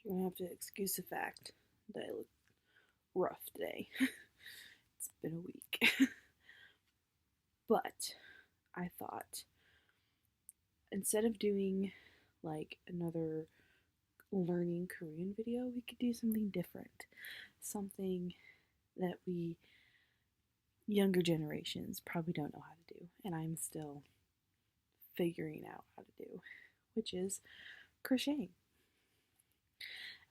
I'm gonna have to excuse the fact that I look rough today. It's been a week. But I thought instead of doing like another learning Korean video, we could do something different. Something that we younger generations probably don't know how to do, and I'm still figuring out how to do, which is crocheting.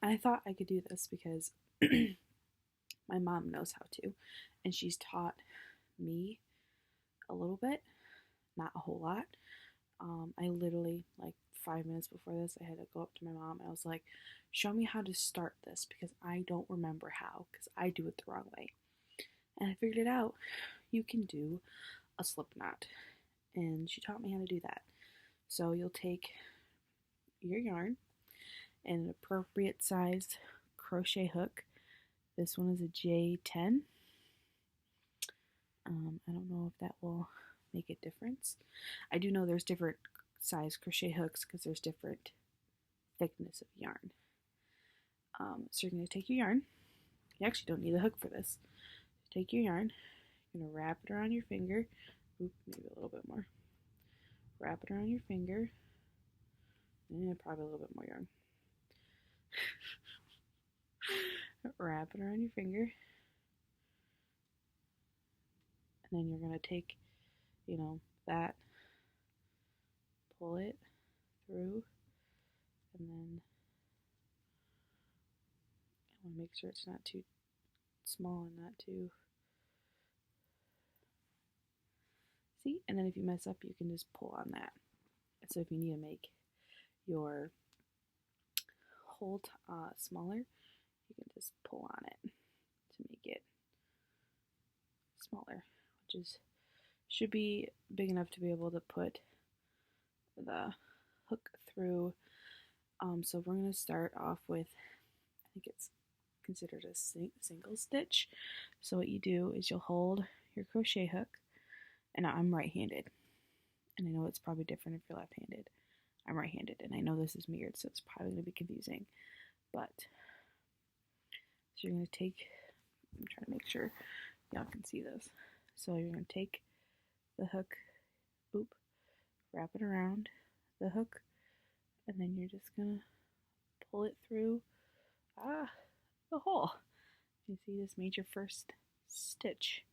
And I thought I could do this because my mom knows how to, and she's taught me a little bit, not a whole lot. I literally, like 5 minutes before this, I had to go up to my mom. I was like, show me how to start this because I don't remember how because I do it the wrong way. And I figured it out. You can do a slip knot. And she taught me how to do that. So you'll take your yarn and an appropriate sized crochet hook. This one is a J10. I don't know if that will make a difference. I do know there's different size crochet hooks because there's different thickness of yarn. So you're going to take your yarn. You actually don't need a hook for this. Take your yarn. You're going to wrap it around your finger. Oop, maybe a little bit more. Wrap it around your finger. And probably a little bit more yarn. Wrap it around your finger. And then you're going to take, that, pull it through, and then I want to make sure it's not too small and not too, see? And then if you mess up, you can just pull on that. So if you need to make your hole smaller, you can just pull on it to make it smaller, which should be big enough to be able to put the hook through. So we're going to start off with, I think it's considered a single stitch. So what you do is you'll hold your crochet hook, and I'm right-handed, and I know it's probably different if you're left-handed. I'm right-handed, and I know this is mirrored, so it's probably going to be confusing, but so you're going to take, I'm trying to make sure y'all can see this. So you're going to take the hook, wrap it around the hook, and then you're just going to pull it through the hole. You see, this made your first stitch.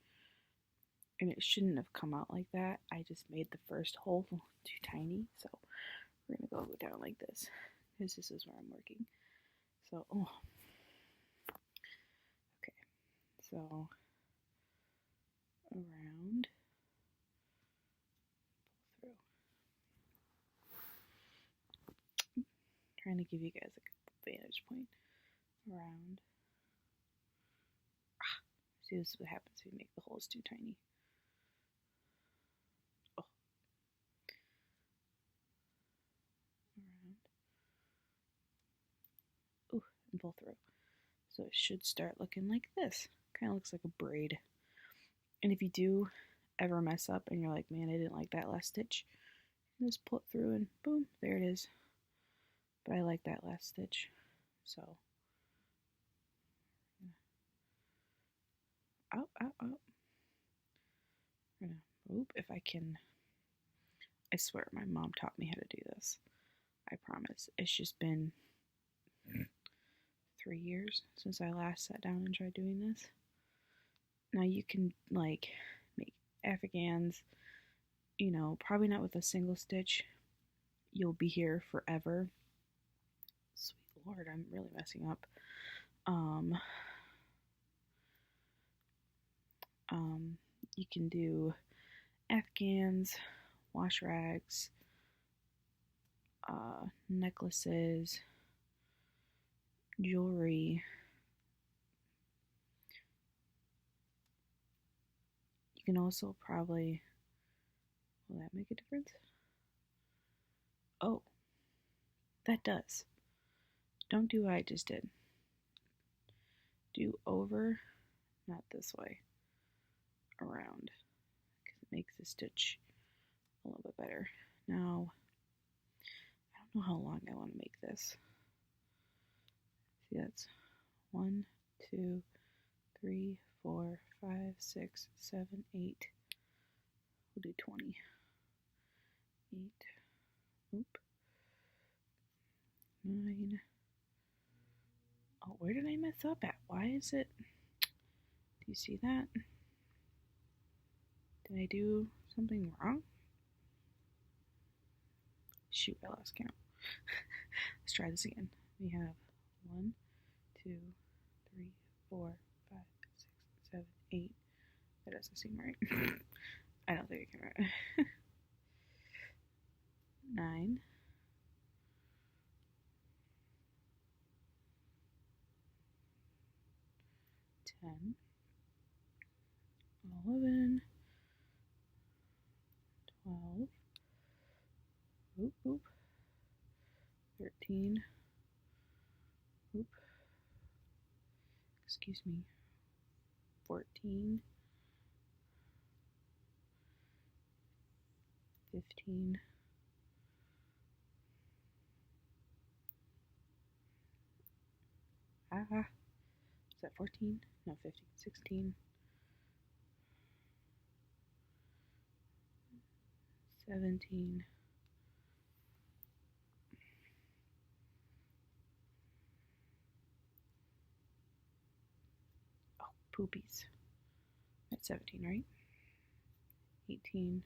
And it shouldn't have come out like that. I just made the first hole too tiny. So we're going to go down like this because this is where I'm working. So, okay. So, around, pull through. Trying to give you guys a good vantage point. Around. See, this is what happens if you make the holes too tiny. Around. And pull through. So it should start looking like this. Kind of looks like a braid. And if you do ever mess up and you're like, man, I didn't like that last stitch, just pull it through and boom, there it is. But I like that last stitch. So, out. I'm gonna, if I can, I swear my mom taught me how to do this. I promise. It's just been 3 years since I last sat down and tried doing this. Now you can like make afghans, probably not with a single stitch. You'll be here forever. Sweet Lord, I'm really messing up. You can do afghans, wash rags, necklaces, jewelry. You can also probably, will that make a difference? Oh, that does. Don't do what I just did. Do over, not this way, around, because it makes the stitch a little bit better. Now, I don't know how long I want to make this. See, that's 1, 2, 3, 4, 5, 6, 7, 8. We'll do 20. 8. Oop. 9. Oh, where did I mess up at? Why is it? Do you see that? Did I do something wrong? Shoot, I lost count. Let's try this again. We have 1, 2, 3, 4, 5, 6, 7, 8. That doesn't seem right. I don't think I can write. 9. 10. 11. 12. Oop, oop. 13. Oop. Excuse me. 14. 15. Is that 14? No, 15. 16. 17. Oh, poopies. That's 17, right? 18.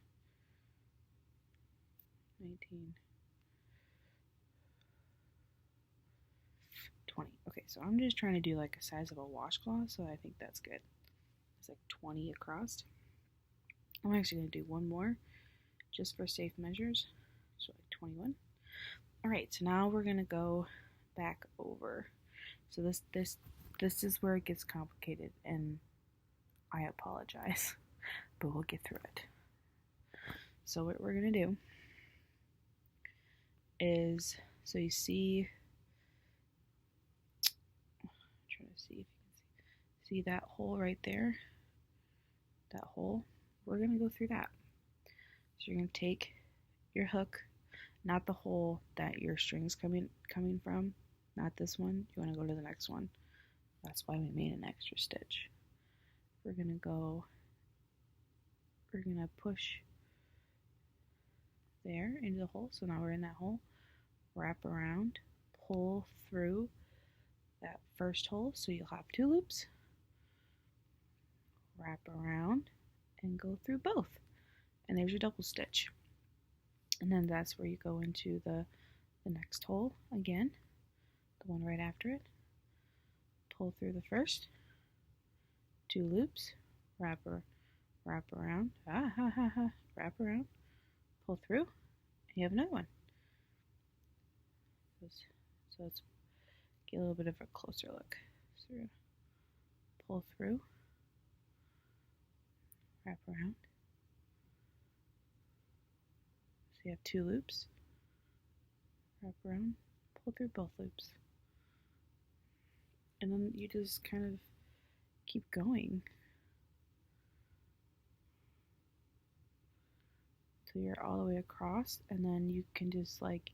19. 20. Okay, so I'm just trying to do like a size of a washcloth, so I think that's good. It's like 20 across. I'm actually going to do one more just for safe measures. So like 21. Alright, so now we're going to go back over. So this is where it gets complicated, and I apologize, but we'll get through it. So what we're going to do is, so you see, I'm trying to see if you can see that hole right there, that hole, we're going to go through that. So you're going to take your hook, not the hole that your string's coming from, not this one, you want to go to the next one. That's why we made an extra stitch. We're going to push there into the hole, so now we're in that hole, wrap around, pull through that first hole, so you'll have 2 loops, wrap around, and go through both, and there's your double stitch. And then that's where you go into the next hole again, the one right after it, pull through the first, 2 loops, wrap around, wrap around, pull through, and you have another one. So let's get a little bit of a closer look. So we're gonna pull through, wrap around. So you have 2 loops, wrap around, pull through both loops. And then you just kind of keep going till you're all the way across, and then you can just like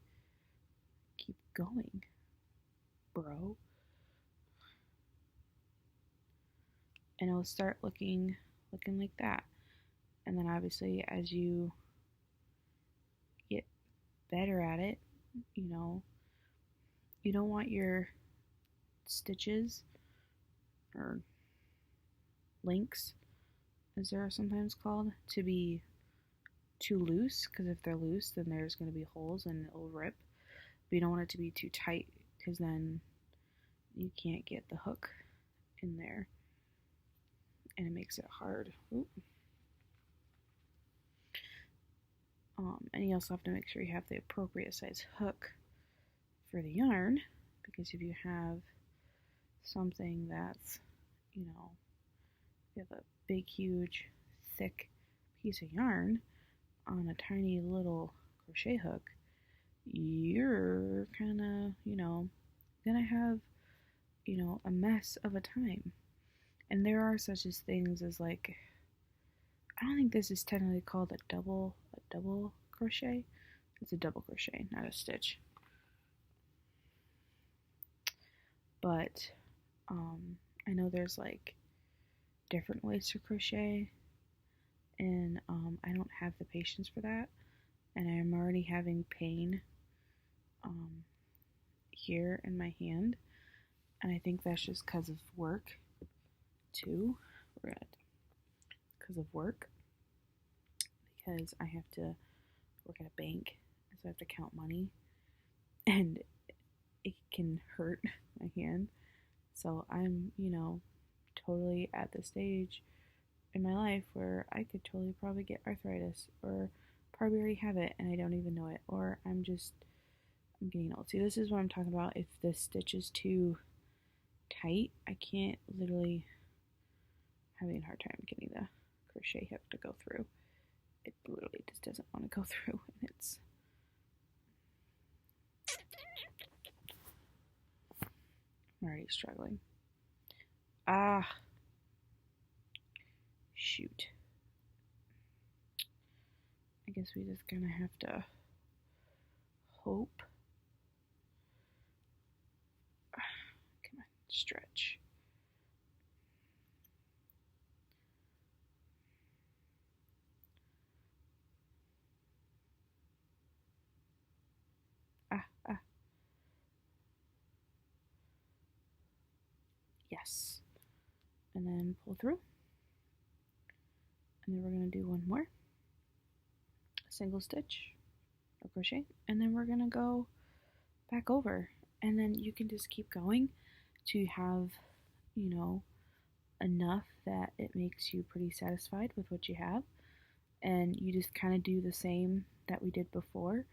keep going, bro. And it'll start looking like that. And then obviously as you get better at it, you know, you don't want your stitches or links, as they're sometimes called, to be too loose, because if they're loose then there's going to be holes and it'll rip. But you don't want it to be too tight, because then you can't get the hook in there and it makes it hard. And you also have to make sure you have the appropriate size hook for the yarn, because if you have something that's, you know, you have a big, huge, thick piece of yarn on a tiny little crochet hook, you're kind of, you know, gonna have, you know, a mess of a time. And there are such as things as like, I don't think this is technically called a double crochet. It's a double crochet, not a stitch. but I know there's like different ways to crochet, and I don't have the patience for that, and I'm already having pain um, here in my hand, and I think that's just because of work too. Because of work, because I have to work at a bank, so I have to count money, and it can hurt my hand. So I'm, totally at the stage in my life where I could totally probably get arthritis, or probably already have it and I don't even know it, or I'm getting old. See, this is what I'm talking about. If the stitch is too tight, I can't, literally having a hard time getting the crochet hook to go through. It literally just doesn't want to go through, and it's I'm already struggling. Ah, shoot. I guess we just gonna have to hope. Come on, stretch. Ah, ah. Yes. And then pull through. And then we're gonna do one more single stitch or crochet, and then we're gonna go back over, and then you can just keep going to have, enough that it makes you pretty satisfied with what you have. And you just kind of do the same that we did before,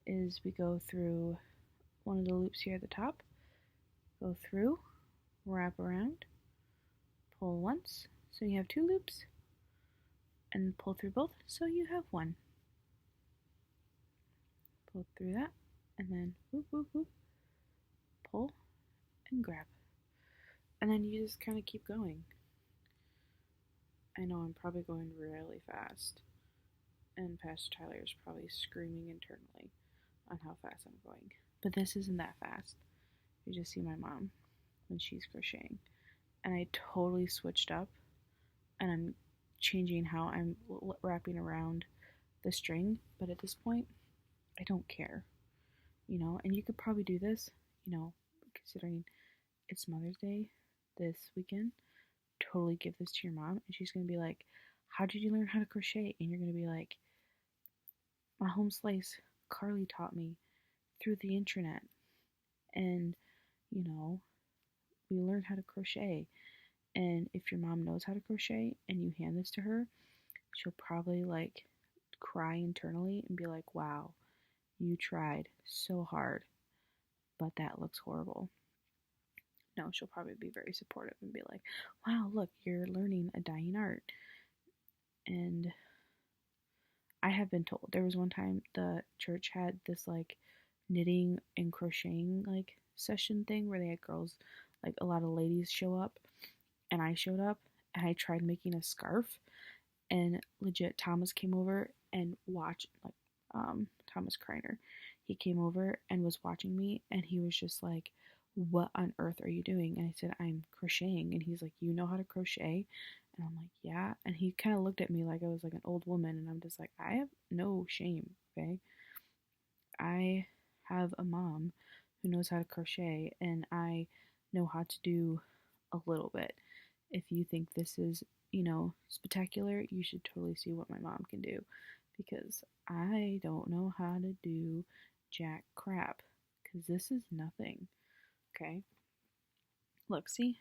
is we go through one of the loops here at the top, go through, wrap around, pull once, so you have 2 loops, and pull through both, so you have 1. Pull through that, and then whoop, whoop, whoop, pull and grab. And then you just kind of keep going. I know I'm probably going really fast, and Pastor Tyler is probably screaming internally on how fast I'm going. But this isn't that fast. You just see my mom when she's crocheting. And I totally switched up, and I'm changing how I'm wrapping around the string. But at this point, I don't care. And you could probably do this, considering it's Mother's Day this weekend. Totally give this to your mom, and she's going to be like, how did you learn how to crochet? And you're going to be like, my home slice, Carly taught me through the internet. And, we learned how to crochet. And if your mom knows how to crochet and you hand this to her, she'll probably like cry internally and be like, wow, you tried so hard, but that looks horrible. No, she'll probably be very supportive and be like, wow, look, you're learning a dying art. And I have been told, there was one time the church had this like knitting and crocheting like session thing where they had girls, like a lot of ladies show up, and I showed up, and I tried making a scarf, and legit Thomas came over and watched, like Thomas Kreiner, he came over and was watching me, and he was just like, what on earth are you doing? And I said, I'm crocheting. And he's like, you know how to crochet? And I'm like, yeah. And he kind of looked at me like I was like an old woman, and I'm just like, I have no shame, okay? I have a mom who knows how to crochet, and I know how to do a little bit. If you think this is, spectacular, you should totally see what my mom can do, because I don't know how to do jack crap, because this is nothing. Okay, look, see,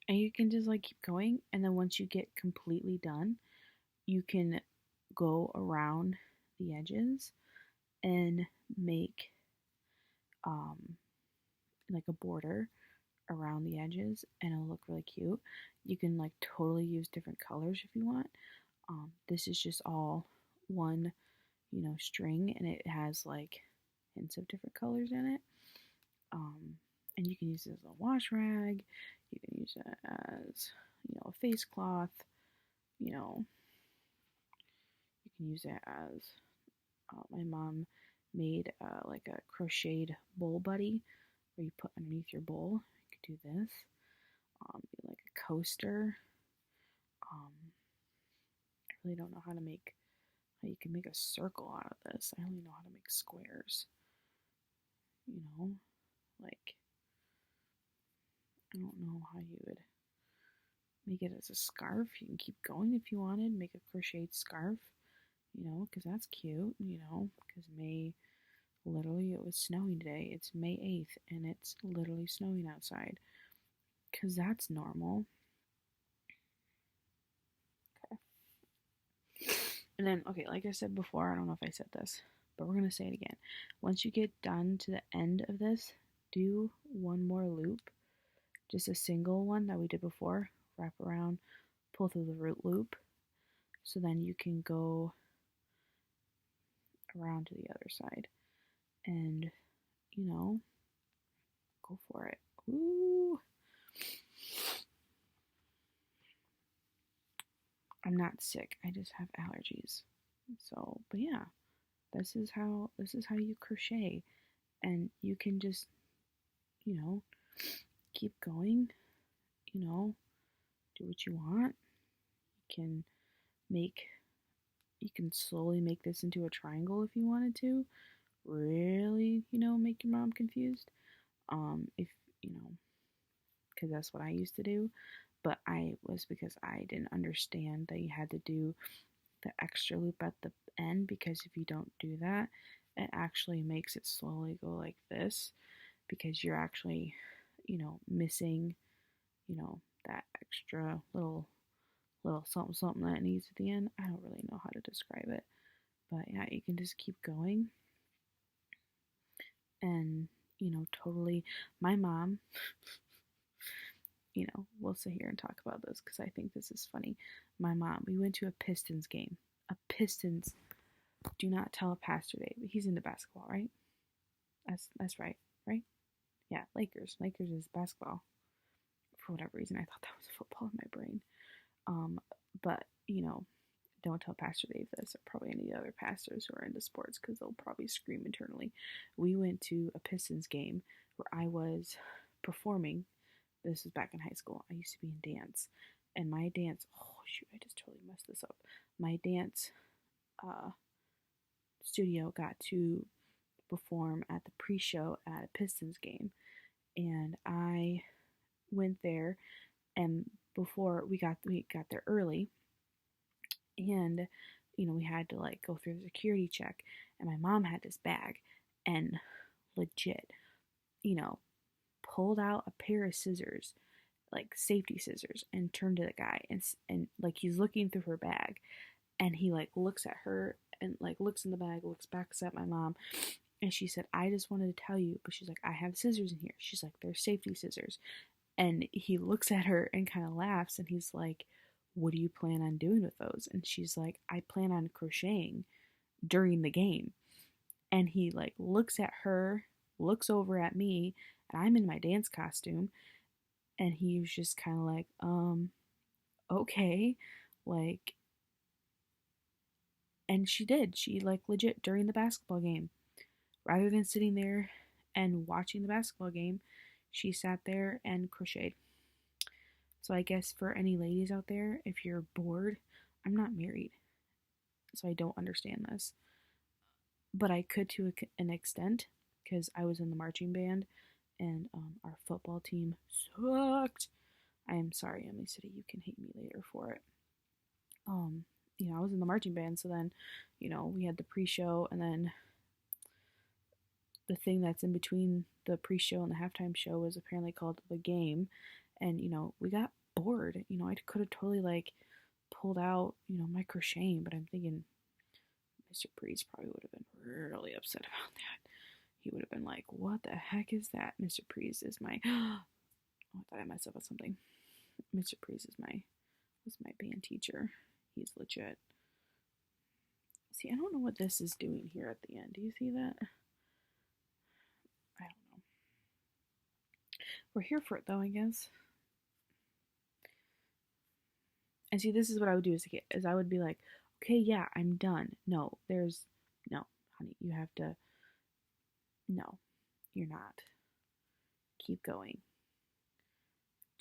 and you can just like keep going, and then once you get completely done, you can go around the edges and make like a border around the edges, and it'll look really cute. You can like totally use different colors if you want. This is just all one, string, and it has like hints of different colors in it. And you can use it as a wash rag. You can use it as, a face cloth. You can use it as, my mom made like a crocheted bowl buddy, where you put a underneath your bowl. You could do this. Like a coaster. I really don't know how you can make a circle out of this. I only know how to make squares. You know, like, I don't know how you would make it as a scarf. You can keep going if you wanted. Make a crocheted scarf, because that's cute, because literally it was snowing today. It's May 8th and it's literally snowing outside, because that's normal. Okay. And then, okay, like I said before, I don't know if I said this, but we're going to say it again. Once you get done to the end of this, do one more loop, just a single one that we did before, wrap around, pull through the root loop, so then you can go around to the other side and, go for it. Ooh. I'm not sick. I just have allergies. So, but yeah, this is how you crochet, and you can just, keep going, do what you want. You can slowly make this into a triangle if you wanted to. Really, make your mom confused. If, because that's what I used to do. But because I didn't understand that you had to do the extra loop at the end, because if you don't do that, it actually makes it slowly go like this, because you're actually, missing, that extra little something something that it needs at the end. I don't really know how to describe it, but yeah, you can just keep going. And, totally, my mom, we'll sit here and talk about this because I think this is funny. My mom, we went to a Pistons game. Do not tell a pastor Dave. He's into basketball, right? That's right, right? Yeah, Lakers. Lakers is basketball. For whatever reason, I thought that was football in my brain. But, don't tell Pastor Dave this, or probably any other pastors who are into sports, because they'll probably scream internally. We went to a Pistons game where I was performing. This was back in high school. I used to be in dance. And my dance, oh shoot, I just totally messed this up. My dance studio got to perform at the pre-show at a Pistons game. And I went there, and before we got there early, and we had to like go through the security check, and my mom had this bag and legit pulled out a pair of scissors, like safety scissors, and turned to the guy, and like he's looking through her bag, and he like looks at her and like looks in the bag, looks back at my mom, and she said, I just wanted to tell you, but she's like, I have scissors in here. She's like, they're safety scissors. And he looks at her and kind of laughs, and he's like, what do you plan on doing with those? And she's like, I plan on crocheting during the game. And he like looks at her, looks over at me, and I'm in my dance costume, and he was just kind of like, okay, like, and she like legit during the basketball game, rather than sitting there and watching the basketball game, she sat there and crocheted. So I guess for any ladies out there, if you're bored, I'm not married, so I don't understand this. But I could to an extent, because I was in the marching band, and our football team sucked. I am sorry, Emily City, you can hate me later for it. I was in the marching band, so then, we had the pre-show, and then the thing that's in between the pre-show and the halftime show was apparently called the game, and we got bored. I could have totally like pulled out my crocheting, but I'm thinking Mr. Priest probably would have been really upset about that. He would have been like, what the heck is that? Mr. Priest is my oh, I thought I messed up on something. Mr. Priest was my band teacher. He's legit. See, I don't know what this is doing here at the end. Do you see that? I don't know. We're here for it though, I guess. And see, this is what I would do as a kid, is I would be like, okay, yeah, I'm done. No, honey, you have to, no, you're not. keep going.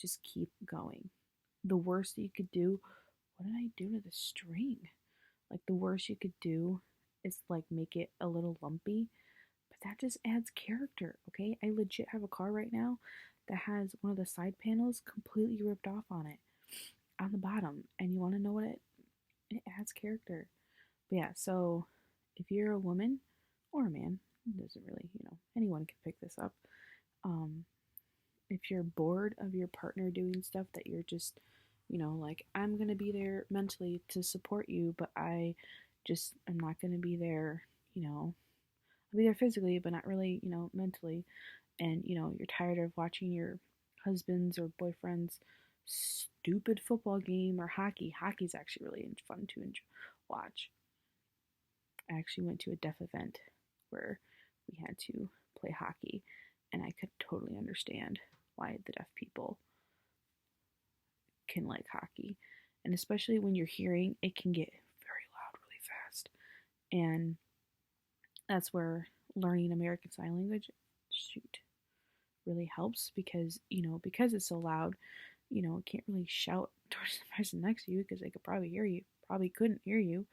Just keep going. The worst that you could do, what did I do to the string? Like the worst you could do is like make it a little lumpy, but that just adds character, okay? I legit have a car right now that has one of the side panels completely ripped off on it, on the bottom. And you want to know what it adds character. But yeah, so if you're a woman or a man, it doesn't really, anyone can pick this up. Um, if you're bored of your partner doing stuff that you're just, like, I'm gonna be there mentally to support you, but I just am not gonna be there, I'll be there physically, but not really, mentally. And, you're tired of watching your husband's or boyfriend's stupid football game or hockey. Hockey's actually really fun to watch. I actually went to a deaf event where we had to play hockey, and I could totally understand why the deaf people can like hockey. And especially when you're hearing, it can get very loud really fast. And that's where learning American Sign Language, really helps because, because it's so loud, it can't really shout towards the person next to you because they could probably hear you, probably couldn't hear you.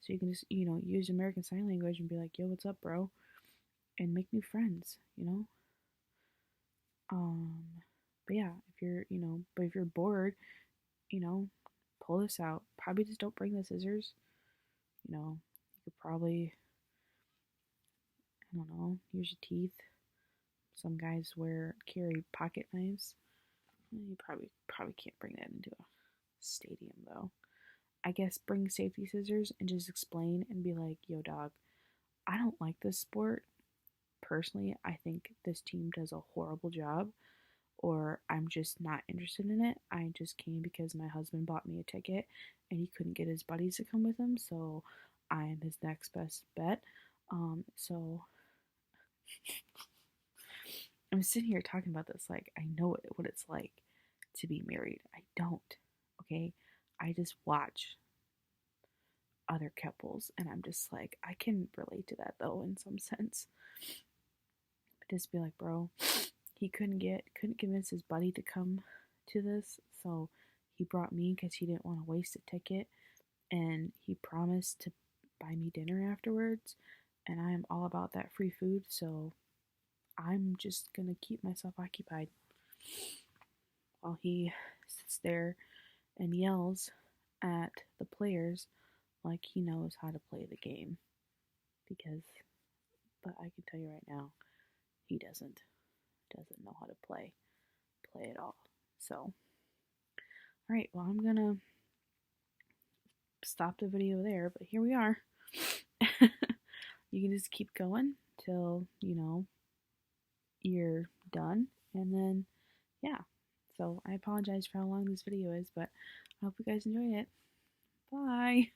So you can just, use American Sign Language and be like, yo, what's up, bro? And make new friends, But yeah, if you're bored, pull this out. Probably just don't bring the scissors. You could probably, I don't know, use your teeth. Some guys carry pocket knives. You probably can't bring that into a stadium though. I guess bring safety scissors and just explain and be like, yo, dog, I don't like this sport. Personally, I think this team does a horrible job, or I'm just not interested in it. I just came because my husband bought me a ticket and he couldn't get his buddies to come with him, so I am his next best bet. So I'm sitting here talking about this like I know what it's like to be married. I don't, okay? I just watch other couples and I'm just like, I can relate to that though in some sense. Just be like, bro, he couldn't convince his buddy to come to this, so he brought me because he didn't want to waste a ticket, and he promised to buy me dinner afterwards, and I am all about that free food, so I'm just gonna keep myself occupied while he sits there and yells at the players like he knows how to play the game. But I can tell you right now, he doesn't know how to play at all. So, all right, well, I'm gonna stop the video there, but here we are. You can just keep going till you're done, and then yeah. So I apologize for how long this video is, but I hope you guys enjoyed it. Bye.